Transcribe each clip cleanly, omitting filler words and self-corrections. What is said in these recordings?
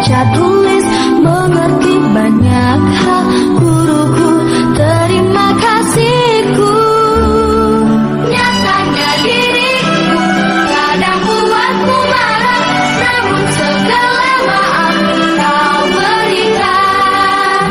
baca tulis, mengerti banyak hal. Guruku, terima kasihku. Nyatanya diriku kadang buatku marah, namun segala maaf kau berikan.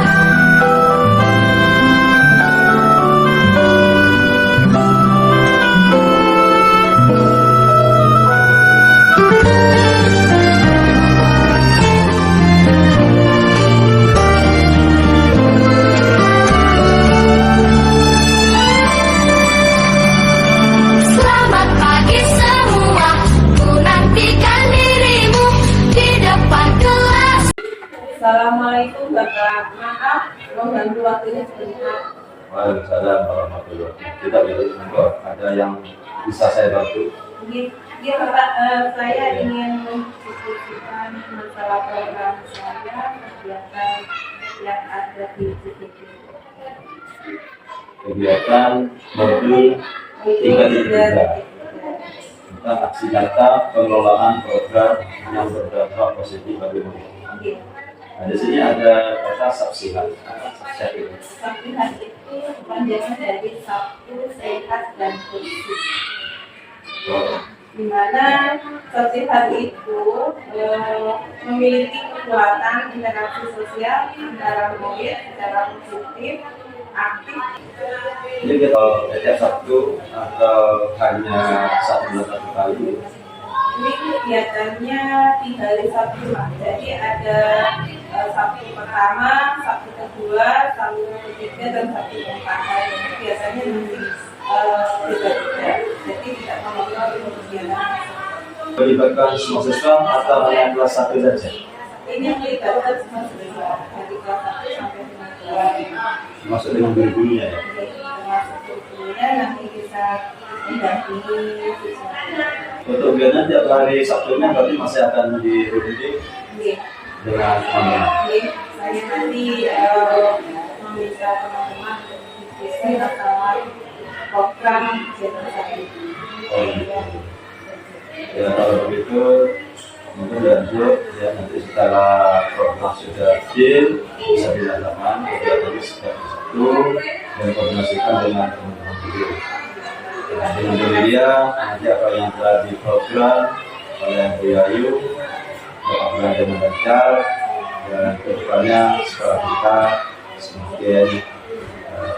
Selamat pagi semua, ku nantikan dirimu di depan kelas. Assalamualaikum Bapak, maaf mengganggu waktunya sebentar. Waalaikumsalam warahmatullahi wabarakatuh. Kita bilang ada yang bisa saya bantu? Iya Bapak, saya ingin diskusikan masalah program saya, kegiatan yang ada di CPP. Kegiatan modul 3.3 tentang aksi nyata pengelolaan program yang berdampak positif bagi masyarakat. Nah, di sini ada kata Sabsihat. Sabsihat itu panjangan dari Sabtu, Sehat, dan Bersih. Di mana Sabsihat itu memiliki kekuatan interaksi sosial antara murid secara positif, aktif. Jadi kalau setiap Sabtu atau hanya satu kali? Ini kegiatannya 3 hari Sabtu, Pak. Jadi ada Sabtu pertama, Sabtu kedua, Sabtu ketiga, dan Sabtu keempat. Biasanya nanti beda-beda, jadi tidak mengontrol kegiatan. Melibatkan semua siswa atau hanya kelas 1 saja? Ini melibatkan semua siswa dari kelas 1 sampai dengan kelas 5. Masuk dengan guru-gurunya ya? Termasuk guru-gurunya nanti bisa mendampingi siswa. Untuk kegiatan tiap hari Sabtunya berarti masih akan dirutin dengan teman-teman? Saya nanti meminta teman-teman untuk diskusi masalah program kegiatan saya. Oh, gitu. Ya kalau begitu mungkin lanjut ya, nanti setelah program sudah deal bisa dilakukan kegiatannya setiap Sabtu dan koordinasikan dengan teman-teman guru. Dengan media nanti apa yang telah diprogram oleh Bu Yayu berjalan dengan lancar dan kedepannya sekolah kita semakin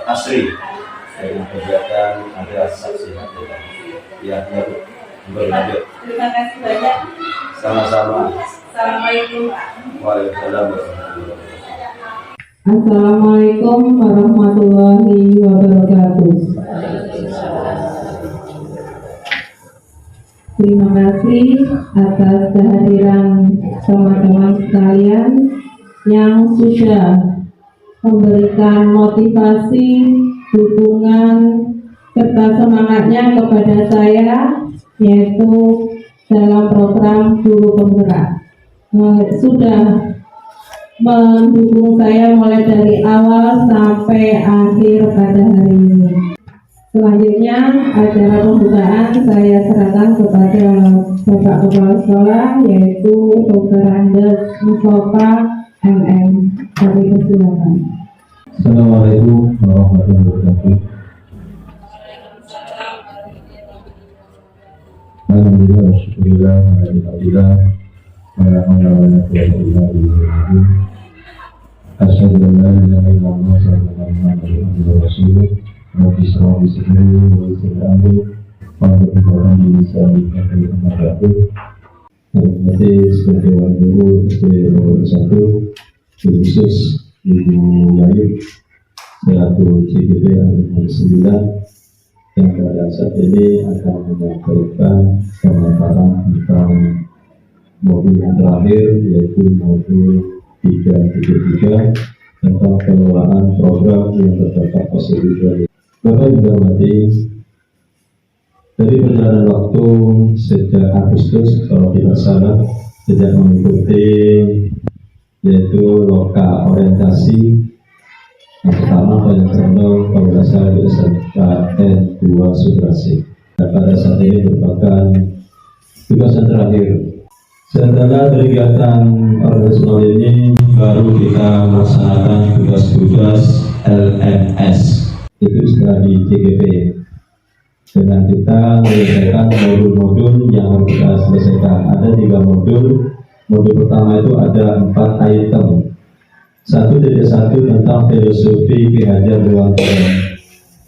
asri dengan kegiatan ada Sabsihat. Ya, berlanjut. Terima kasih banyak. Sama-sama. Assalamualaikum. Waalaikumsalam warahmatullahi wabarakatuh. Assalamualaikum warahmatullahi wabarakatuh. Terima kasih atas kehadiran teman-teman sekalian yang sudah memberikan motivasi, dukungan, serta semangatnya kepada saya, yaitu dalam program Guru Penggerak. Sudah mendukung saya mulai dari awal sampai akhir pada hari ini. Selanjutnya acara pembukaan saya serahkan kepada Bapak Kepala Sekolah, yaitu Dr. Andes Mustafa MM. Kami persilakan. Assalamualaikum warahmatullahi wabarakatuh. Alhamdulillah, syukurillah, alhamdulillah, asyhadu an la ilaha illallah wa sallallahu rasulullah wa bismillah wa sallallahu alaihi wasallam. Nanti sebagai orang guru SD 1 khusus Ibu Yayu selaku CGP angkatan 9 yang pada saat ini akan menyampaikan pemaparan tentang modul yang terakhir, yaitu modul 3.3 tentang pengelolaan program yang berdampak positif. Bapak Ibu hormati, dari perjalanan waktu sejak Agustus kalau tidak salah, sejak mengikuti yaitu loka orientasi yang pertama yang terkenal kalau tidak salah di SMKN 2 Sudrasi. Dan pada saat ini merupakan tugas yang terakhir Setelah kegiatan organisasional ini, baru kita melaksanakan tugas-tugas LMS, itu istilah di CGP. Dengan kita menyelesaikan modul-modul yang harus kita selesaikan. Ada 3 modul. Modul pertama itu ada 4 item. 1.1 tentang filosofi Ki Hajar Dewantara.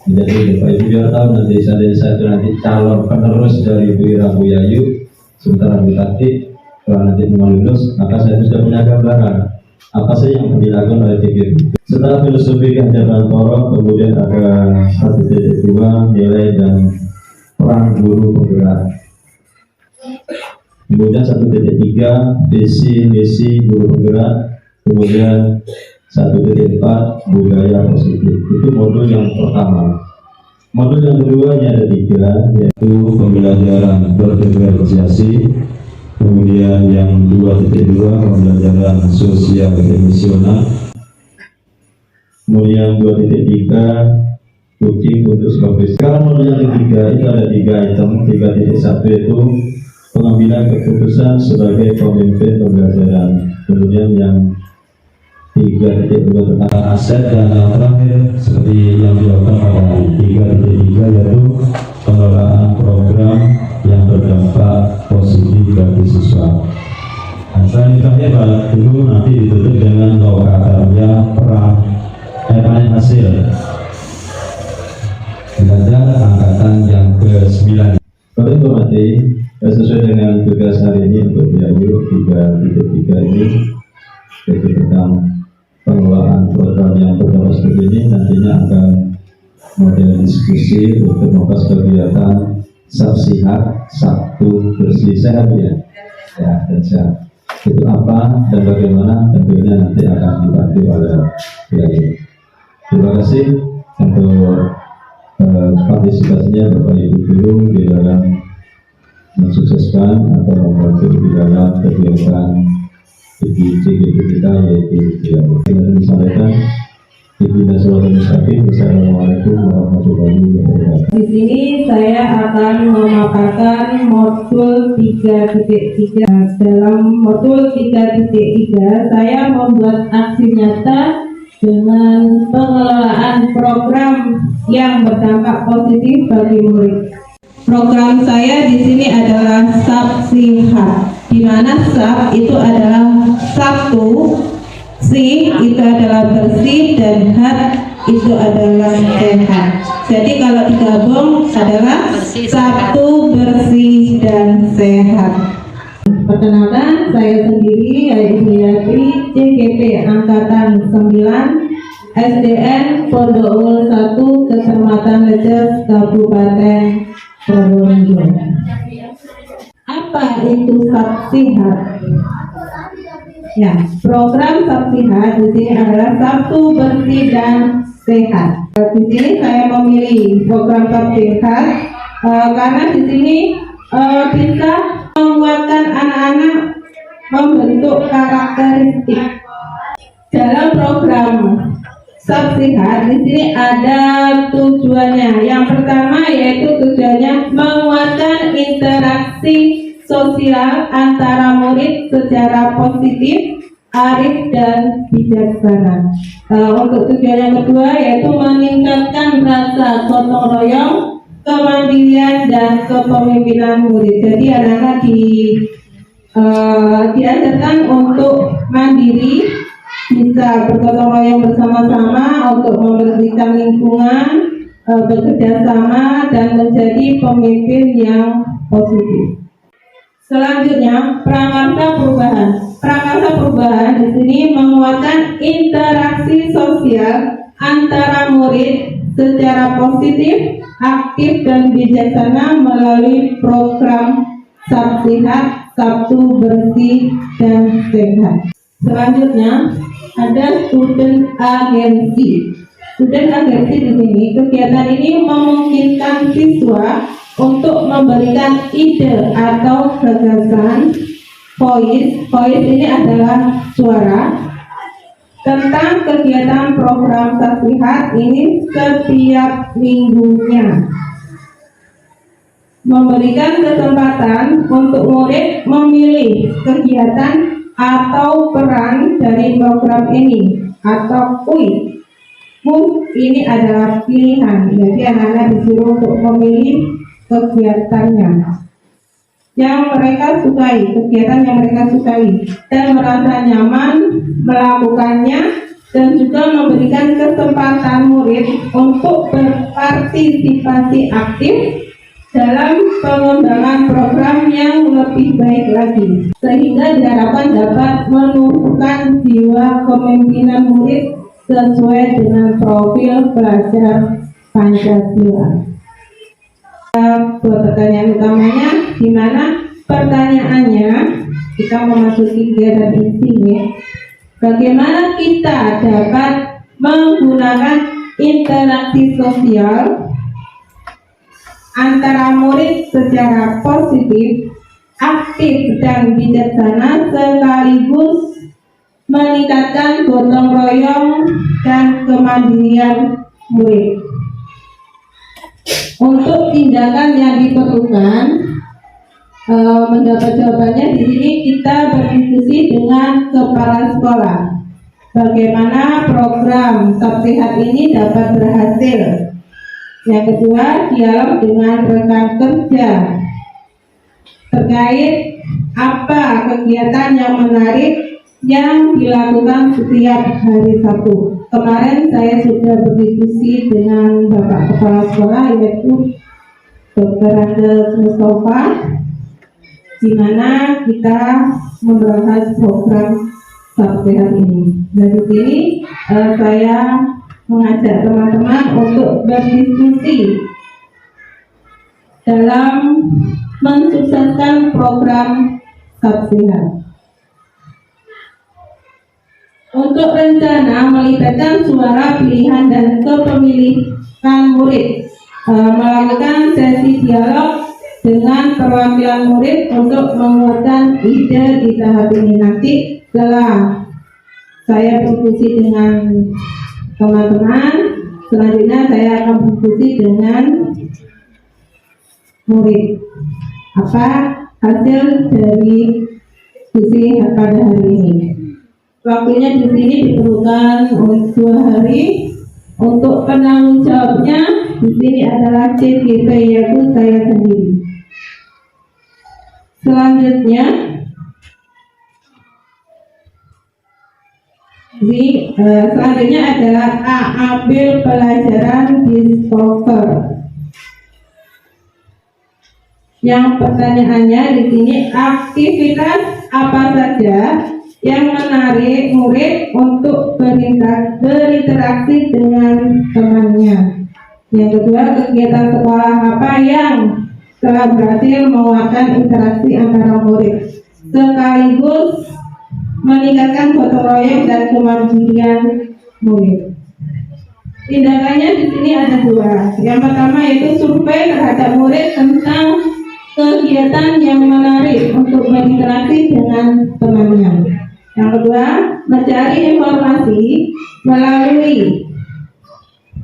Jadi Bapak Ibu biar tahu nanti saya itu nanti calon penerus dari Bu Ira Bu Yayu sebentar lagi. Kalau nanti mau lulus, maka saya sudah punya gambaran apa sih yang dilakukan oleh TGP. Setelah filosofi Ki Hajar Dewantara, kemudian ada 1.2 nilai dan peran guru penggerak. Kemudian 1.3 visi misi guru penggerak. Kemudian 1.4 budaya positif. Itu modul yang pertama. Modul yang kedua ada 3, yaitu pembelajaran berdifferensiasi. Kemudian yang 2.2 pembelajaran sosial emisional. Kemudian 2.3 coaching untuk sekolah. Sekarang modul yang ketiga itu ada 3 item. 3.1 itu pengambilan keputusan sebagai pemimpin pembelajaran. Kemudian yang 3.2 tentang aset, dan yang terakhir seperti yang dilakukan pada hari 3.3 yaitu pengelolaan program yang berdampak positif bagi siswa. Nah, selanjutnya Pak Guru nanti ditutup dengan lokakarya panen hasil belajar angkatan yang ke-9. Bapak Ibu hormati, sesuai dengan tugas hari ini untuk Yayu 3.3 ini, yaitu tentang pengelolaan program yang berdampak seperti ini, nantinya akan model diskusi untuk membahas kegiatan Sabsihat, Sabtu bersih sehat ya, dan sehat. Itu apa dan bagaimana tentunya nanti akan dibantu oleh Yayu. Terima kasih untuk partisipasinya Bapak Ibu Guru di dalam mensukseskan atau membantu di dalam kegiatan di CGP kita, yaitu yang disampaikan Ibnu Sulaiman Mustaqim. Wassalamualaikum warahmatullahi wabarakatuh. Di sini saya akan memaparkan modul 3.3. Dalam modul 3.3 saya membuat aksi nyata dengan pengelolaan program yang berdampak positif bagi murid. Program saya di sini adalah Sabsihat, di mana Sab itu adalah Sabtu, Si itu adalah bersih, dan Hat itu adalah sehat. Jadi kalau digabung adalah Sabtu, bersih, dan sehat. Perkenalkan, saya sendiri yaitu Yati, CGP Angkatan 9, SDN Pondok 1, Kecamatan Leces, Kabupaten Probolinggo. Apa itu Sabsihat? Ya, program Sabsihat di sini adalah Sabtu, bersih, dan sehat. Di sini saya memilih program Sabsihat karena di sini bisa menguatkan anak-anak membentuk karakteristik. Dalam program Sabsihat di sini ada tujuannya. Yang pertama yaitu tujuannya menguatkan interaksi sosial antara murid secara positif, arif, dan bijaksana. Untuk tujuan yang kedua yaitu meningkatkan rasa gotong royong, kemandirian, dan kepemimpinan murid. Jadi anak-anak diajarkan untuk mandiri, bisa bergotong royong bersama-sama untuk membersihkan lingkungan, bekerja sama, dan menjadi pemimpin yang positif. Selanjutnya, prakarsa perubahan. Prakarsa perubahan di sini menguatkan interaksi sosial antara murid secara positif, aktif, dan bijaksana melalui program Sabsihat, Sabtu, bersih, dan sehat. Selanjutnya, ada student agency. Student agency di sini, kegiatan ini memungkinkan siswa untuk memberikan ide atau gagasan, voice ini adalah suara, tentang kegiatan program Sabsihat ini setiap minggunya. memberikan kesempatan untuk murid memilih kegiatan atau peran dari program ini atau kuis. Ini adalah pilihan, jadi anak-anak disuruh untuk memilih kegiatannya yang mereka sukai, kegiatan yang mereka sukai dan merasa nyaman melakukannya, dan juga memberikan kesempatan murid untuk berpartisipasi aktif dalam pengembangan program yang lebih baik lagi, sehingga diharapkan dapat menumbuhkan jiwa kepemimpinan murid sesuai dengan profil pelajar Pancasila. Pertanyaan utamanya, di mana pertanyaannya kita memasuki kegiatan inti. Bagaimana kita dapat menggunakan interaksi sosial antara murid secara positif, aktif dan bijaksana, sekaligus meningkatkan gotong royong dan kemandirian murid. Untuk tindakan yang diperlukan, mendapat jawabannya di sini kita berdiskusi dengan kepala sekolah. Bagaimana program Sabsehat ini dapat berhasil. Yang kedua, dialog dengan rekan kerja terkait apa kegiatan yang menarik yang dilakukan setiap hari Sabtu. Kemarin saya sudah berdiskusi dengan Bapak Kepala Sekolah, yaitu Dr. Andes Mustafa, di mana kita membahas program Sabsehat ini. Dari sini saya mengajak teman-teman untuk berdiskusi dalam mensukseskan program Sabsehat. Untuk rencana melibatkan suara pilihan dan kepemilikan murid, melakukan sesi dialog dengan perwakilan murid untuk menguatkan ide di tahap ini. Nanti setelah saya berdiskusi dengan teman-teman, selanjutnya saya akan berdiskusi dengan murid. Apa hasil dari diskusi pada hari ini? Waktunya di sini diperlukan 2 hari. Untuk penanggung jawabnya di sini adalah CGP, yaitu saya sendiri. Selanjutnya, selanjutnya adalah ambil pelajaran Discover. Yang pertanyaannya di sini, aktivitas apa saja yang menarik murid untuk berinteraksi dengan temannya. Yang kedua, kegiatan sekolah apa yang telah berhasil menguatkan interaksi antara murid, sekaligus meningkatkan gotong royong dan kemandirian murid. Tindakannya di sini ada 2. Yang pertama yaitu survei terhadap murid tentang kegiatan yang menarik untuk berinteraksi dengan temannya. Yang kedua, mencari informasi melalui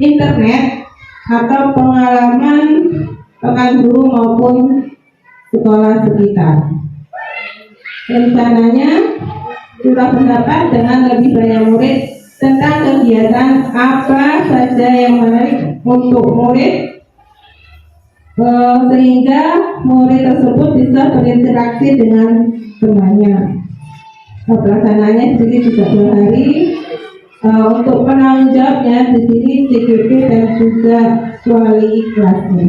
internet atau pengalaman rekan guru maupun sekolah sekitar. Rencananya sudah berdapat dengan lebih banyak murid tentang kegiatan apa saja yang menarik untuk murid, sehingga murid tersebut bisa berinteraksi dengan temannya. Pelaksanaannya di sini juga 2 hari. Untuk penanggung jawabnya di sini CGP dan juga wali kelasnya.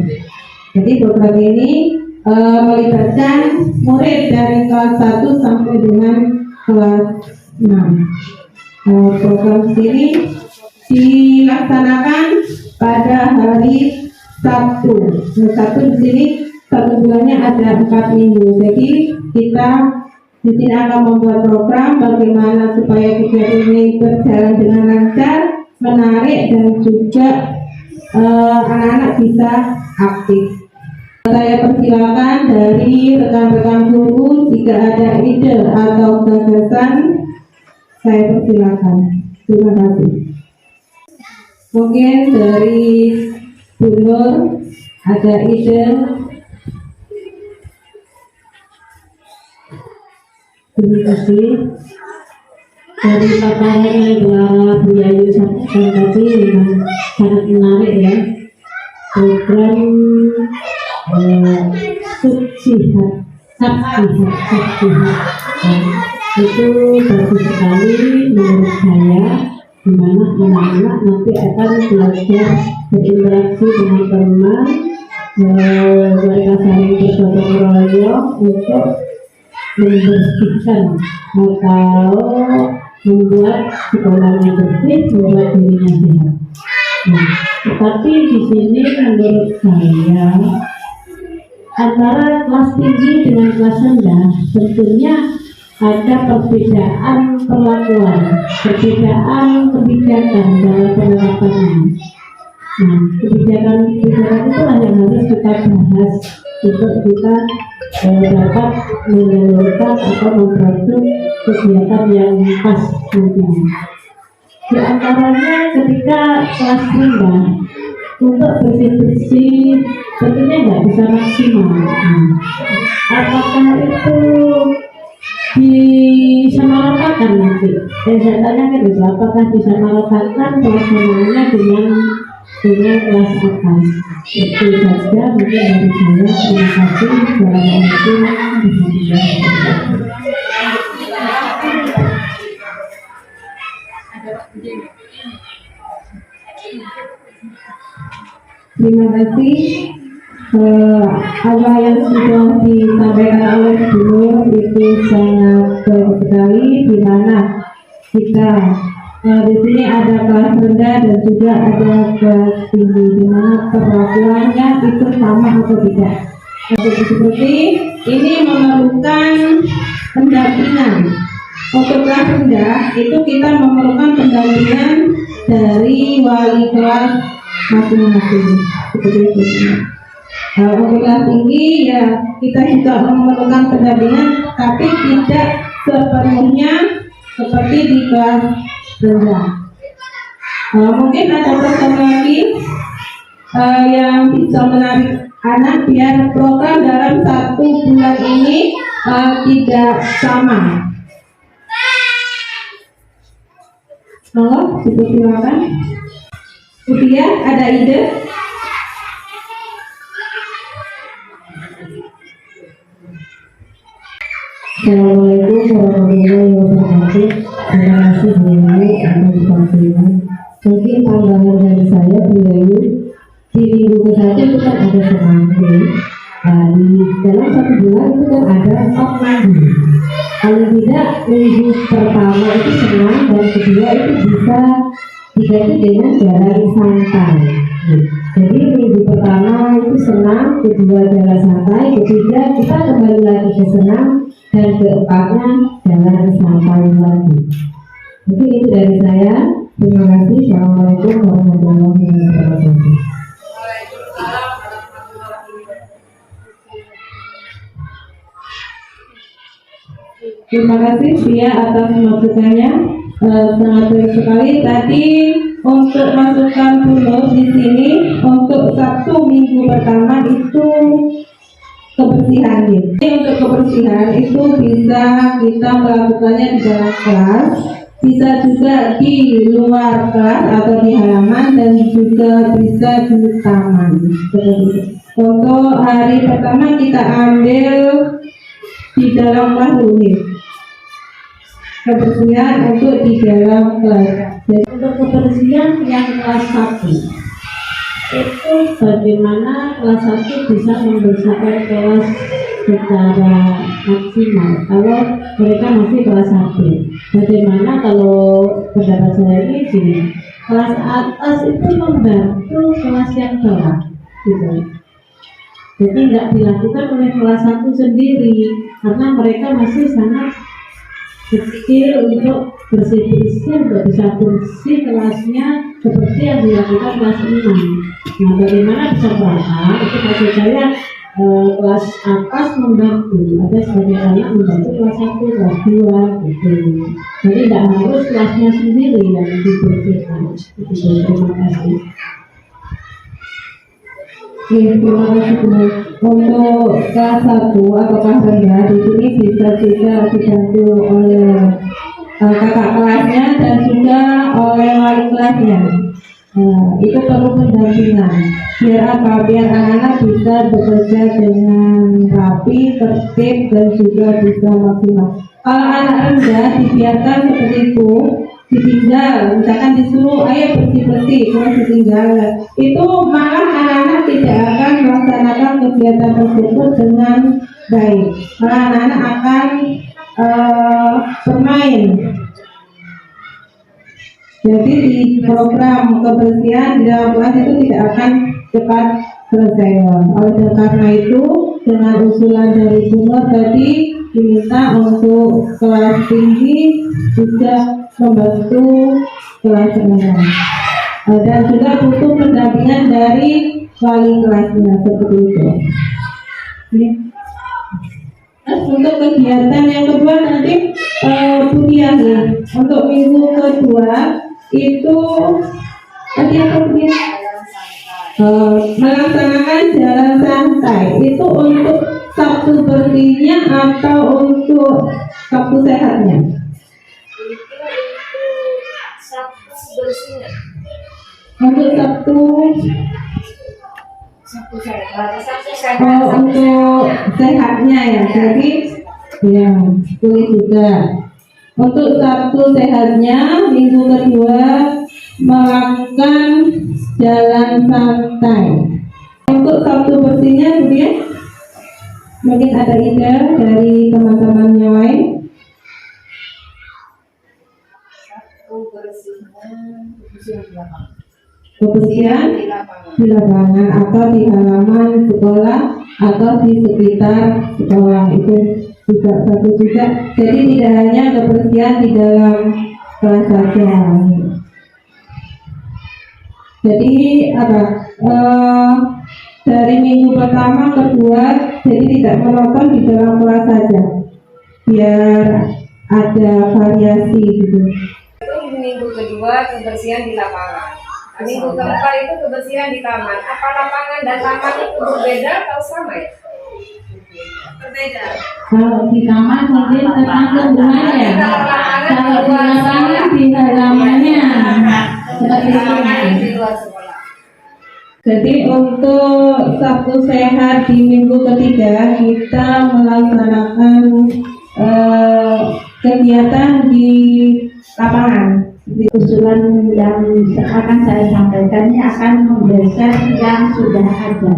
Jadi program ini melibatkan murid dari kelas 1 sampai dengan kelas 6. Program ini dilaksanakan pada hari Sabtu. Sabtu di sini 1 bulannya ada 4 minggu. Jadi kita di sini akan membuat program bagaimana supaya kegiatan ini berjalan dengan lancar, menarik, dan juga anak-anak bisa aktif. Saya persilakan dari rekan-rekan guru, jika ada ide atau gagasan, saya persilakan. Terima kasih. Mungkin dari Bu Nur ada ide Terima kasih. Dari paparan yang telah Bu Ayu sampaikan tadi memang sangat menarik ya. Program subsihat, itu bagus sekali menurut saya, di mana anak-anak nanti akan belajar berinteraksi dengan teman, mereka saling bergotong royong untuk membersihkan atau membuat sekolahnya bersih, membuat dirinya sehat. Nah, tetapi di sini menurut saya antara kelas tinggi dengan kelas rendah tentunya ada perbedaan perlakuan, perbedaan kebijakan dalam penerapannya. Nah, kebijakan itulah yang harus kita bahas untuk kita dapat menyalurkan atau memproduksi kegiatan yang pas nantinya. Di antaranya ketika kelas rendah untuk bersih-bersih tentunya nggak bisa maksimal. Apakah itu disamaratakan nanti? Saya tanyakan itu, apakah disamaratakan pelaksanaannya dengan kelas atas? Itu saja mungkin dari saya. Terima kasih. Terima kasih. Apa yang sudah disampaikan oleh guru itu sangat baik sekali, di mana kita di sini ada kelas rendah dan juga ada kelas tinggi, di mana perlakuannya itu sama atau tidak. Seperti ini memerlukan pendampingan. Untuk kelas rendah itu kita memerlukan pendampingan dari wali kelas masing-masing. Seperti itu. Untuk kelas tinggi ya kita juga memerlukan pendampingan, tapi tidak sepenuhnya seperti di kelas rendah. Mungkin ada program lagi yang bisa menarik anak biar program dalam 1 bulan ini tidak sama. Monggo, silakan. Kemudian ada ide? Assalamualaikum warahmatullahi wabarakatuh. Terima kasih Bu Ayu atas pertanyaan. Mungkin tambahan dari saya Bu Ayu, di minggu ke-1 itu kan ada semanggi. Di dalam 1 bulan itu kan ada 4 minggu. Paling tidak minggu pertama itu senang dan kedua itu bisa diganti dengan jalan santai. Jadi minggu pertama itu senang, kedua jalan santai, ketiga kita kembali lagi ke senang, dan keempatnya jalan santai lagi. Mungkin itu dari saya. Terima kasih. Assalamualaikum warahmatullahi wabarakatuh. Terima kasih Sia atas masukannya, sangat baik sekali. Tadi untuk masukan bonus di sini untuk Sabtu minggu pertama itu kebersihan. Jadi untuk kebersihan itu bisa kita melakukannya di dalam kelas, bisa juga di luar kelas atau di halaman, dan juga bisa di taman. Untuk hari pertama kita ambil di dalam kelas dulu. Kebersihan untuk di dalam kelas. Jadi untuk kebersihan yang kelas 1 itu bagaimana kelas 1 bisa membersihkan kelas secara maksimal kalau mereka masih kelas 1. Bagaimana kalau pendapat saya ini gini, kelas atas itu membantu kelas yang bawah gitu. Jadi nggak dilakukan oleh kelas 1 sendiri karena mereka masih sangat kecil untuk bersih-bersih, untuk bisa bersih kelasnya seperti yang dilakukan kelas 6. Nah, bagaimana bisa paham? Itu maksud saya kelas atas membantu, ada sebagai anak membantu kelas 1, kelas 2 gitu. Jadi tidak harus kelasnya sendiri yang dibersihkan. Terima kasih. Iya, terima kasih Bu. Untuk kelas 1 atau kelas rendah di sini bisa juga dibantu oleh kakak kelasnya dan juga oleh wali kelasnya. Itu perlu pendampingan. Biar apa? Biar anak-anak bisa bekerja dengan rapi, tertib dan juga bisa maksimal. Kalau anak rendah dibiarkan seperti itu, ditinggal, misalkan disuruh ayo bersih-bersih, terus ditinggal, itu malah anak-anak tidak akan melaksanakan kegiatan tersebut dengan baik. Malah anak-anak akan bermain. Jadi di program kebersihan di dalam kelas itu tidak akan cepat selesai. Oleh karena itu, dengan usulan dari Bu Nur tadi diminta untuk kelas tinggi juga membantu kelas rendah. Dan juga butuh pendampingan dari wali kelasnya seperti itu. Terus untuk kegiatan yang kedua nanti Bu Dian ya. Untuk minggu kedua itu tadi apa Bu? Melaksanakan jalan santai. Itu untuk Sabtu bersihnya atau untuk Sabtu sehatnya? Sabtu bersihnya. Untuk Sabtu untuk sehatnya ya. Jadi ya boleh juga. Untuk Sabtu sehatnya minggu kedua melakukan jalan santai. Untuk Sabtu bersihnya Bu Dian, mungkin ada ide dari teman-teman yang lain. Kebersihan di lapangan atau di halaman sekolah atau di sekitar sekolah, itu juga satu juga. Jadi tidak hanya kebersihan di dalam kelas saja. Jadi apa? Dari minggu pertama kedua, jadi tidak menonton di dalam kelas saja, biar ada variasi gitu. Itu minggu kedua kebersihan di lapangan. Minggu keempat itu kebersihan di taman. Apa lapangan dan taman itu berbeda atau sama ya? Berbeda. Kalau di taman mungkin tergantung bunganya. Kalau di lapangan di halamannya seperti itu. Di luar sekolah. Jadi untuk Sabtu sehat di minggu ketiga kita melaksanakan kegiatan di lapangan. Usulan yang akan saya sampaikan ini akan menggeser yang sudah ada.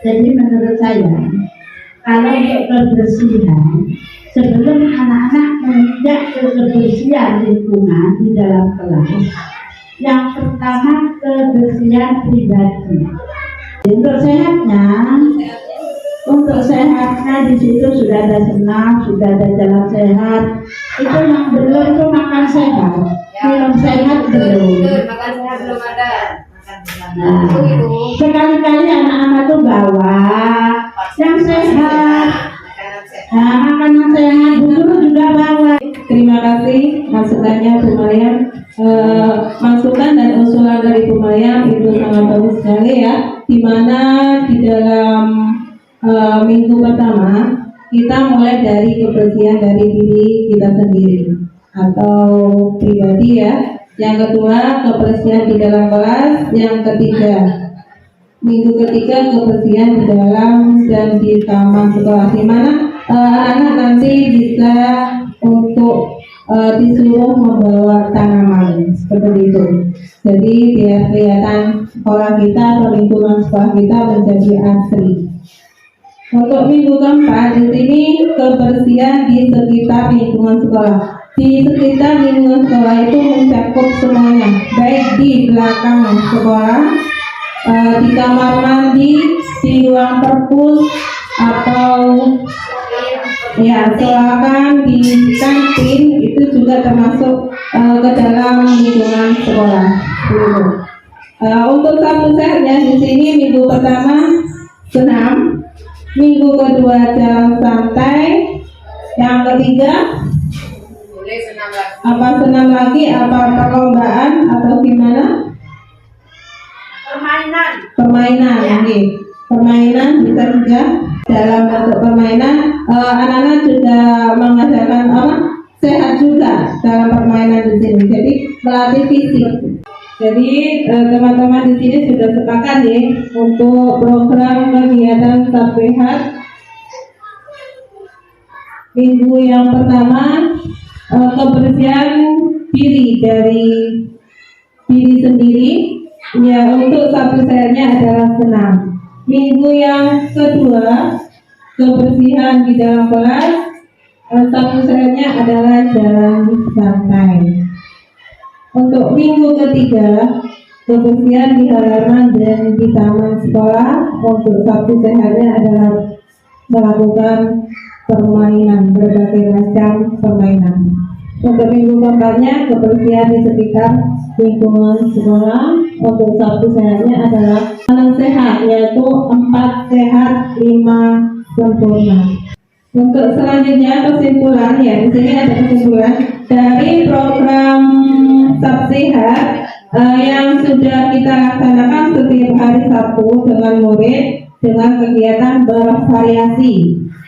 Jadi menurut saya, kalau untuk kebersihan, sebelum anak-anak menginjak ke kebersihan lingkungan di dalam kelas, yang pertama kebersihan pribadi. Untuk sehatnya di situ sudah ada senam, sudah ada jalan sehat. Itu yang belum itu makan sehat, minum sehat belum. Makan sehat belum ada. Nah, sekali-kali anak-anak tuh bawa yang sehat. Nah, makanan sehat dulu juga bawa. Terima kasih masukannya Bu Maryam. Masukan dan usulan dari Bu Maryam itu sangat bagus sekali ya. Dimana di dalam minggu pertama kita mulai dari kebersihan dari diri kita sendiri atau pribadi ya. Yang kedua kebersihan di dalam kelas. Yang ketiga minggu ketiga kebersihan di dalam dan di taman sekolah, di mana anak nanti bisa untuk disuruh membawa tanaman seperti itu. Jadi biar kelihatan sekolah kita atau lingkungan sekolah kita menjadi asri. Untuk minggu keempat di sini kebersihan di sekitar lingkungan sekolah. Di sekitar lingkungan sekolah itu mencakup semuanya, baik di belakang sekolah, di kamar mandi, di ruang perpus, atau ya silakan di kantin, itu juga termasuk ke dalam lingkungan sekolah. Untuk Sabtu sehatnya di sini minggu pertama senam, minggu kedua jalan santai, yang ketiga Boleh senam lagi. apa senam lagi, apa perlombaan atau gimana? permainan, oke. Permainan bisa juga dalam bentuk permainan. Anak-anak juga mengajarkan sehat juga dalam permainan di sini. Jadi melatih fisik. Jadi teman-teman di sini sudah sepakat ya untuk program kegiatan sehat minggu yang pertama, kebersihan diri dari diri sendiri. Ya, untuk satu sehatnya adalah senam. Minggu yang kedua, kebersihan di dalam kelas. Satu sehatnya adalah jalan santai. Untuk minggu ketiga, kebersihan di halaman dan di taman sekolah. Untuk satu sehatnya adalah melakukan permainan, berbagai macam permainan. Untuk minggu keempatnya, kebersihan di sekitar lingkungan sekolah. Untuk satu sehatnya adalah 6 sehat, yaitu 4 sehat, 5 sempurna. Untuk selanjutnya kesimpulan, ya di sini ada kesimpulan dari program Sab Sehat yang sudah kita laksanakan setiap hari Sabtu dengan murid dengan kegiatan bervariasi.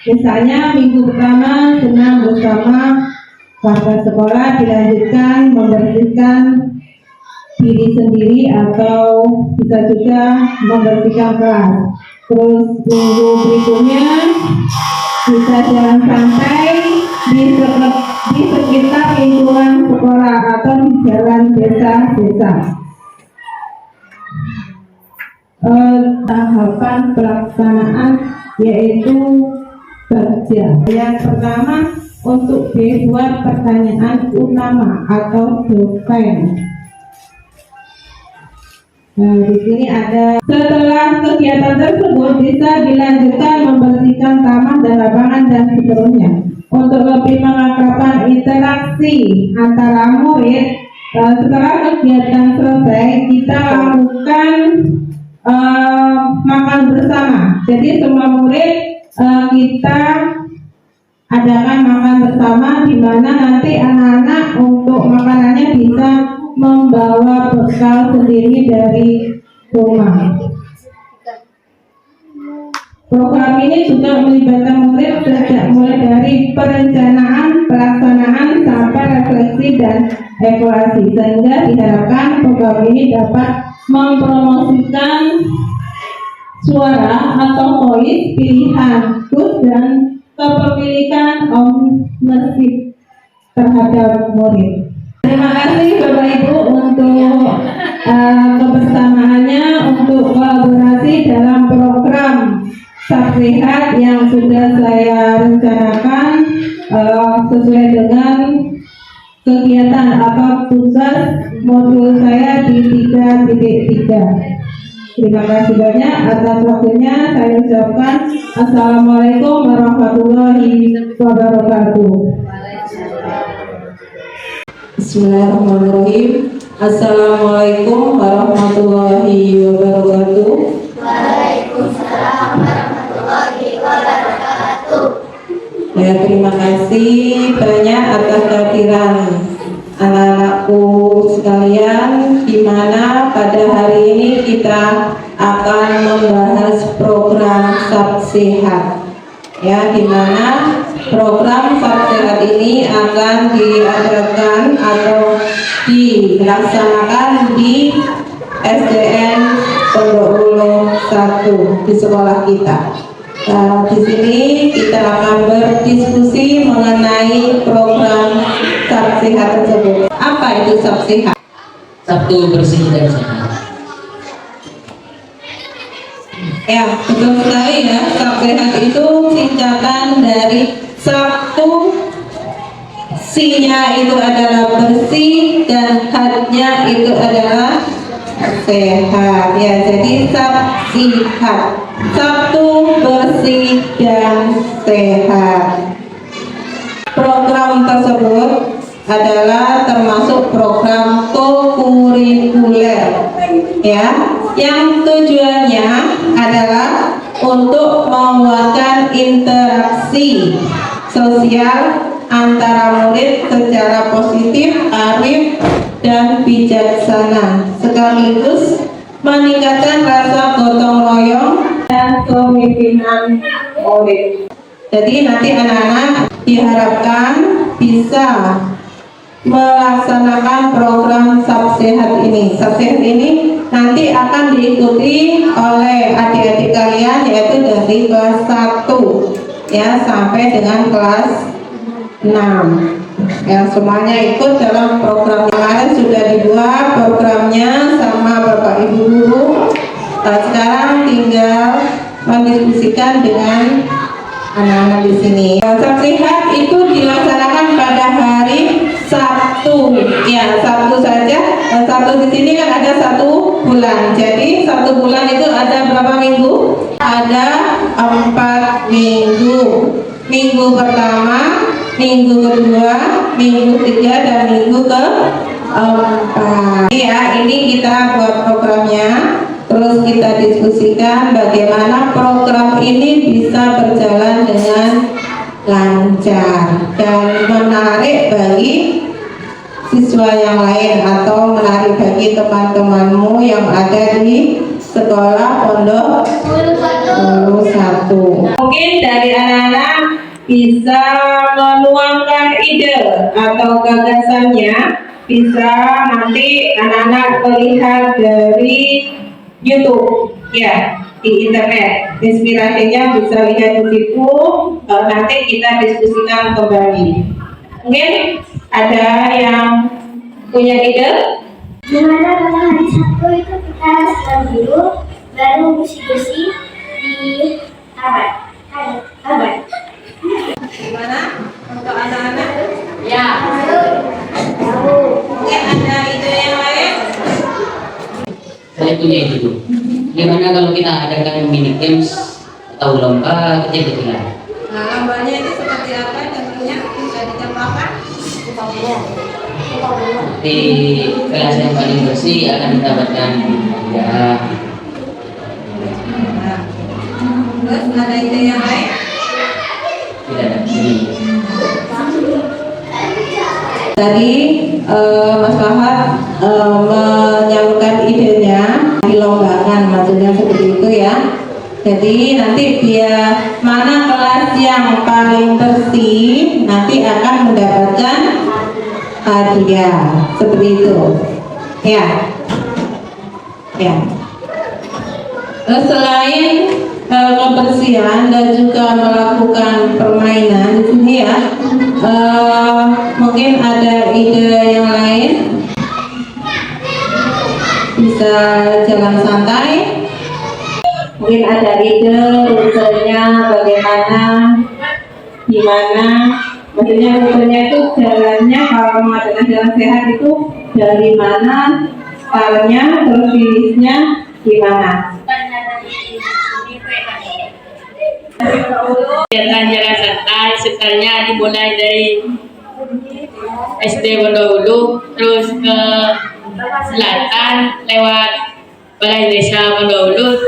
Misalnya minggu pertama senam bersama warga sekolah, dilanjutkan membersihkan diri sendiri atau bisa juga membersihkan kelas. Terus minggu berikutnya bisa jalan santai di sekitar lingkungan sekolah atau di jalan desa-desa. Tahapan pelaksanaan yaitu kerja. Yang pertama, untuk dibuat pertanyaan utama atau dosen. Nah, di sini ada setelah kegiatan tersebut bisa dilanjutkan membersihkan taman dan lapangan dan seterusnya. Untuk lebih mengakrabkan interaksi antara murid, setelah kegiatan selesai kita lakukan makan bersama. Jadi semua murid kita adakan makan bersama, di mana nanti anak-anak untuk makanannya bisa membawa bekal sendiri dari rumah. Program ini juga melibatkan murid sejak mulai dari perencanaan, pelaksanaan sampai refleksi dan evaluasi, sehingga diharapkan program ini dapat mempromosikan suara atau voice pilihan khusus dan kepemilikan ownership terhadap murid. Terima kasih Bapak Ibu untuk kebersamaannya, untuk kolaborasi dalam program Sab Sehat yang sudah saya rencanakan sesuai dengan kegiatan atau tugas modul saya di 3.3. Terima kasih banyak atas waktunya. Saya ucapkan Assalamualaikum warahmatullahi wabarakatuh. Bismillahirrahmanirrahim. Assalamualaikum warahmatullahi wabarakatuh. Waalaikumsalam warahmatullahi wabarakatuh. Ya, terima kasih banyak atas kehadiran anak-anakku sekalian, di mana pada hari ini kita akan membahas program Sab Sehat. Ya, di mana program Sab Sehat ini akan diadakan atau dilaksanakan di SDN Pondok Ulo 1 di sekolah kita. Di sini kita akan berdiskusi mengenai program Sab Sehat tersebut. Apa itu Sab Sehat? Sabtu bersih dan sehat. Ya, betul sekali ya. Sab Sehat itu singkatan dari Sabtu, Si-nya itu adalah bersih dan Hat-nya itu adalah sehat. Ya, jadi Sab Sehat. Sabtu bersih dan sehat. Program tersebut adalah termasuk program kokurikuler, ya, yang tujuannya adalah untuk menguatkan interaksi sosial antara murid secara positif, arif, dan bijaksana, sekaligus meningkatkan rasa gotong royong dan kepemimpinan murid. Jadi nanti anak-anak diharapkan bisa melaksanakan program Sab Sehat ini. Sab Sehat ini nanti akan diikuti oleh adik-adik kalian, yaitu dari kelas 1 ya sampai dengan kelas 6. Yang semuanya ikut dalam program kemarin sudah dibuat programnya sama Bapak Ibu guru. Sekarang tinggal mendiskusikan dengan anak-anak di sini. Sab Sehat itu dilaksanakan pada hari Sabtu, ya Sabtu saja. Sabtu di sini kan ada 1 bulan. Jadi 1 bulan itu ada berapa minggu? Ada 4 minggu. Minggu pertama, minggu kedua, minggu ketiga, dan minggu keempat. Ya, ini kita buat programnya. Terus kita diskusikan bagaimana program ini bisa berjalan dengan lancar dan menarik bagi siswa yang lain atau menarik bagi teman-temanmu yang ada di sekolah Pondok 1. Mungkin dari anak-anak bisa menuangkan ide atau gagasannya, bisa nanti anak-anak melihat dari YouTube ya, di internet. Inspirasinya bisa lihat di situ. Nanti kita diskusikan kembali. Mungkin ada yang punya ide? Gimana kalau hari Sabtu itu kita setelah dulu baru bersih-bersih di taman. Gimana untuk anak-anak? Ya. Mungkin ada ide yang lain? Saya punya ide. Gimana kalau kita adakan mini games atau lomba kecil-kecilan? Nah, lombanya itu seperti apa? Tentunya bisa dicontohkan. Di kelas yang paling bersih akan mendapatkan hadiah. Terus ada ide yang lain? Tidak ada ini. Tadi Mas Fahad menyalurkan idenya dilombakan, maksudnya seperti itu ya. Jadi nanti dia mana kelas yang paling bersih nanti akan mendapatkan hadiah seperti itu. Ya. Terus selain kebersihan dan juga melakukan permainan di sini ya, mungkin ada ide yang lain, bisa jalan santai. Mungkin ada ide rutenya bagaimana, gimana, maksudnya rutenya itu jalannya kalau mau adakan jalan sehat itu dari mana, stylenya, terus finisnya gimana. Kegiatan jalan santai sebenarnya dimulai dari SD Pondok terus ke selatan lewat Balai Desa Pondok terus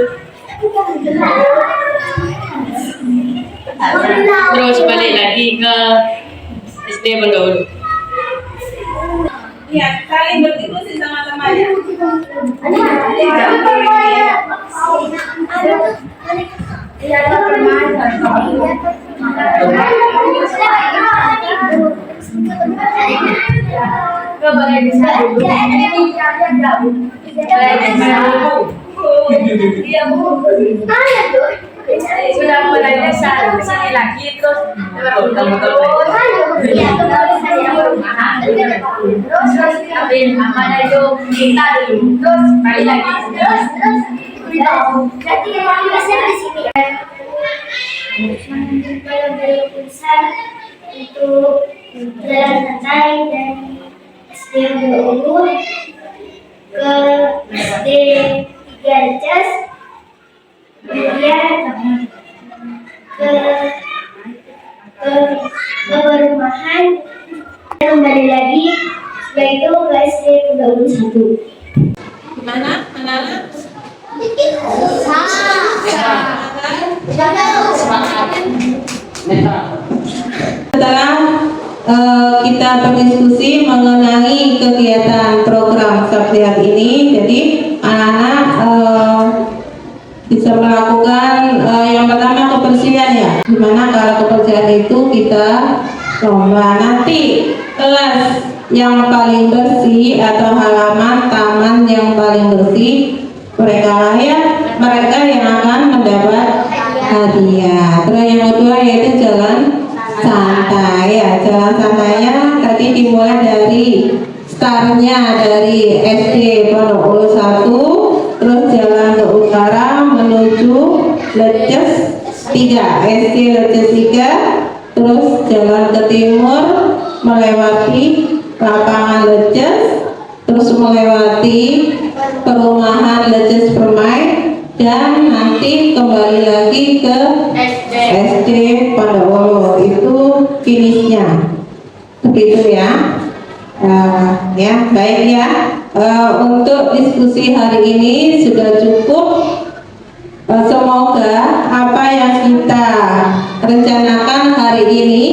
balik lagi ke SD Pondok. Ya, saling berdiskusi sama temannya. Ke Balai Desa dulu. Iya, Bu. Sudah Balai Desa, di sini lagi terus terus ambil amanah itu kita dulu terus balik lagi terus berarti yang besar di sini mengambil besar untuk jalan santai dari SD Pondok ke SD 3 Rejas, kemudian ke perumahan, kembali lagi setelah itu ke SD Pondok 1. Gimana anak-anak? Setelah kita berdiskusi mengenai kegiatan program Sab Sehat ini, jadi anak-anak Dimana kalau kebersihan itu kita lomba. Nanti kelas yang paling bersih atau halaman taman yang paling bersih, mereka yang akan mendapat hadiah. Terus yang kedua yaitu jalan santai. Ya, jalan santainya tadi dimulai dari startnya dari SD Pondok Ulu 1, terus jalan ke utara menuju Leces 3, SD Leces 3, terus jalan ke timur melewati lapangan Leces, terus melewati perumahan Leces Permai, dan nanti kembali lagi ke SD Pondok Ulu. Itu finishnya. Begitu ya. Ya, baik ya. Untuk diskusi hari ini sudah cukup. Semoga apa yang kita rencanakan hari ini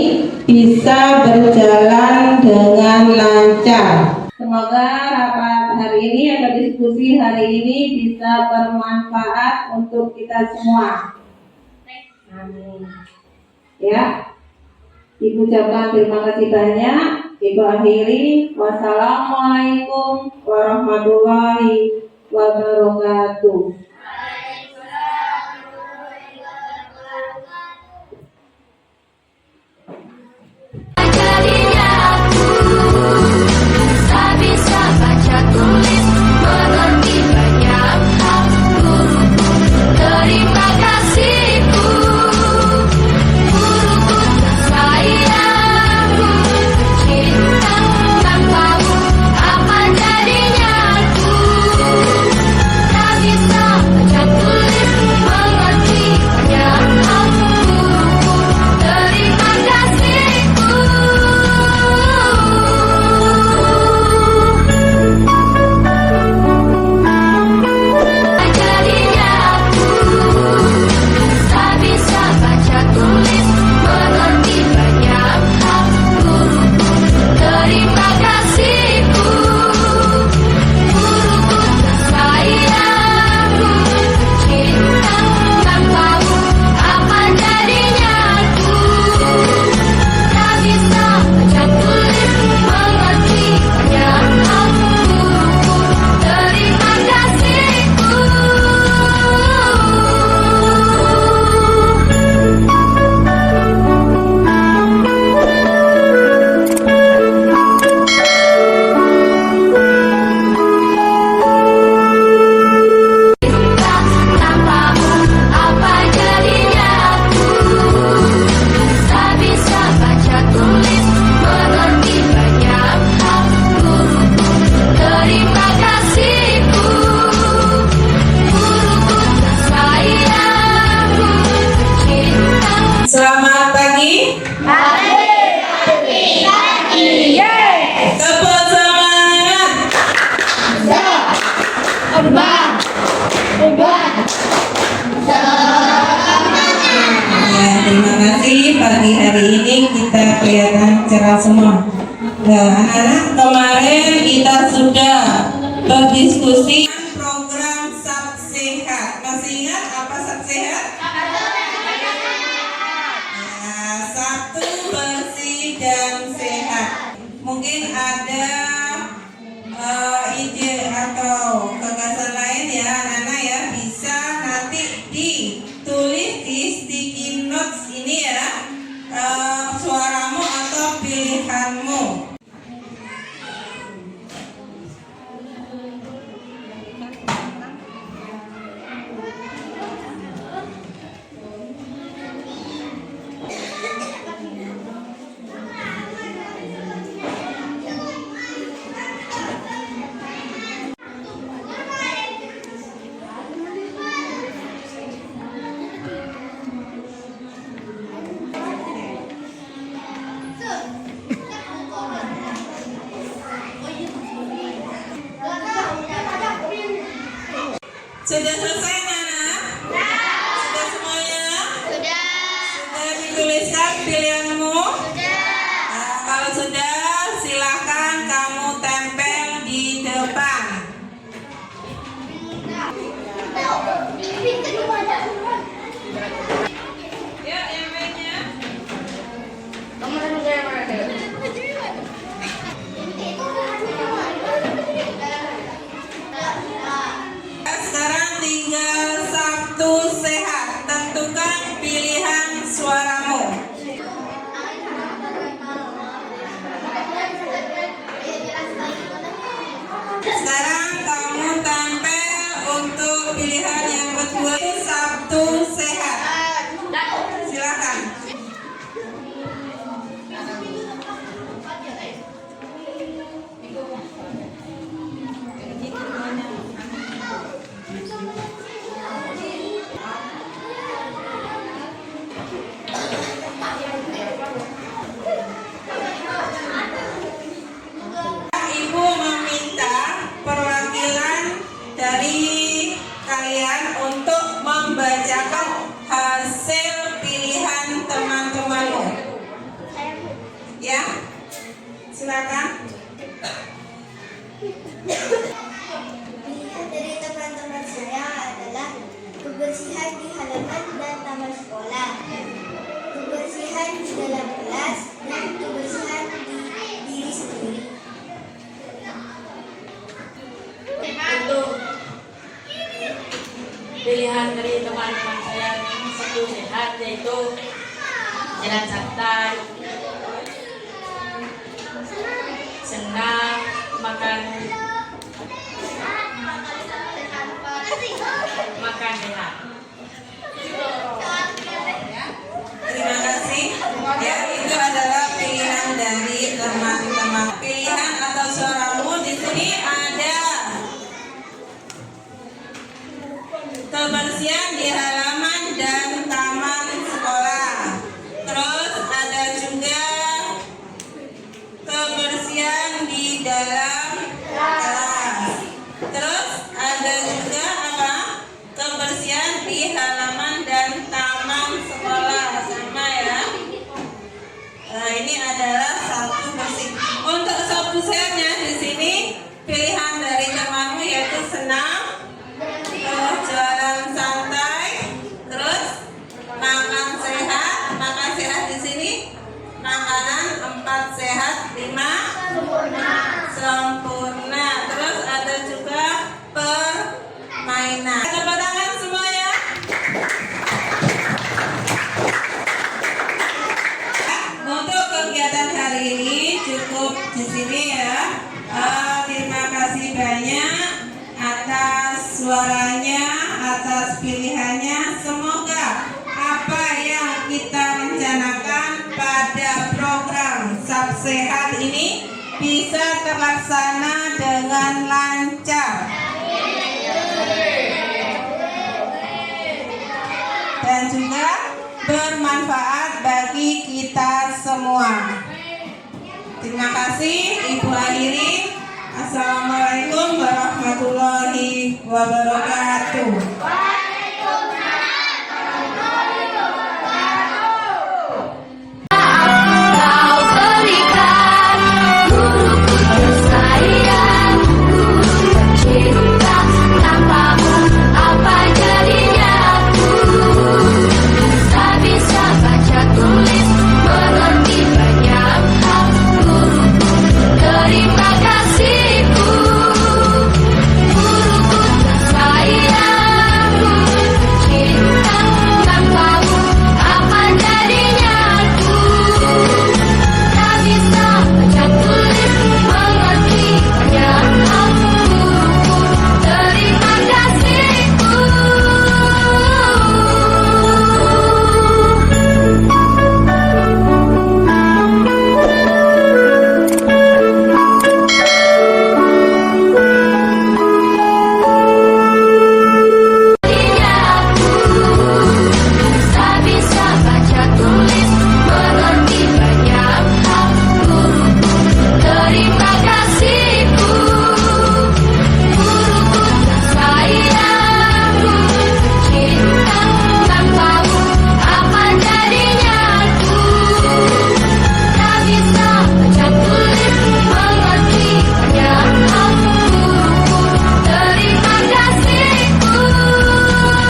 bisa berjalan dengan lancar. Semoga rapat hari ini atau diskusi hari ini bisa bermanfaat untuk kita semua. Amin. Ya, Ibu ucapkan terima kasih banyak. Ibu akhiri. Wassalamualaikum warahmatullahi wabarakatuh. Selamat pagi. Tepuk semangat. Ya, terima kasih. Pagi hari ini kita kelihatan cerah semua. Anak-anak, kemarin kita sudah berdiskusi program Sab Sehat. Masih ingat apa Sab Sehat? Satu, bersih dan sehat. Mungkin ada ide atau gagasan lain ya anak-anak ya, bisa nanti ditulis di sticky notes ini ya, suaramu atau pilihanmu. Sudah selesai Nana? Sudah semuanya? Sudah dituliskan pilihanmu? Kalau sudah, silakan kamu tempel di depan. Yuk, yang meja. kedua itu Sabtu Sehat. Silakan. Ibu meminta perwakilan dari kalian untuk membacakan hasil pilihan teman-temanmu. Ya, silakan. Pilihan dari teman-teman saya adalah kebersihan di halaman dan taman sekolah, kebersihan di dalam kelas, dan kebersihan di diri sendiri. Untuk pilihan dari teman-teman saya satu sehat, yaitu jalan santai, senang, makan sehat. Terima kasih. Ya, itu adalah pilihan dari teman-teman. Pilihan atau suaramu di sini ada kebersihan di halaman dan taman sekolah. Terus ada juga kebersihan di dalam kelas. Terus ada juga apa? Kebersihan di halaman dan taman sekolah. Sama ya. Nah, ini adalah Sabtu bersih. Untuk Sabtu sehatnya di sini pilihan dari temanmu yaitu senam, terus jalan santai, terus makan sehat. Makan sehat di sini makanan 4 sehat 5 sempurna. Terus ada juga permainan. Tepuk tangan semua ya. Untuk kegiatan hari ini cukup di sini ya. Terima kasih banyak atas suaranya, atas pilihannya. Semoga apa yang kita rencanakan pada program Sab Sehat ini bisa terlaksana dengan lancar dan juga bermanfaat bagi kita semua. Terima kasih, Ibu akhiri. Assalamualaikum warahmatullahi wabarakatuh.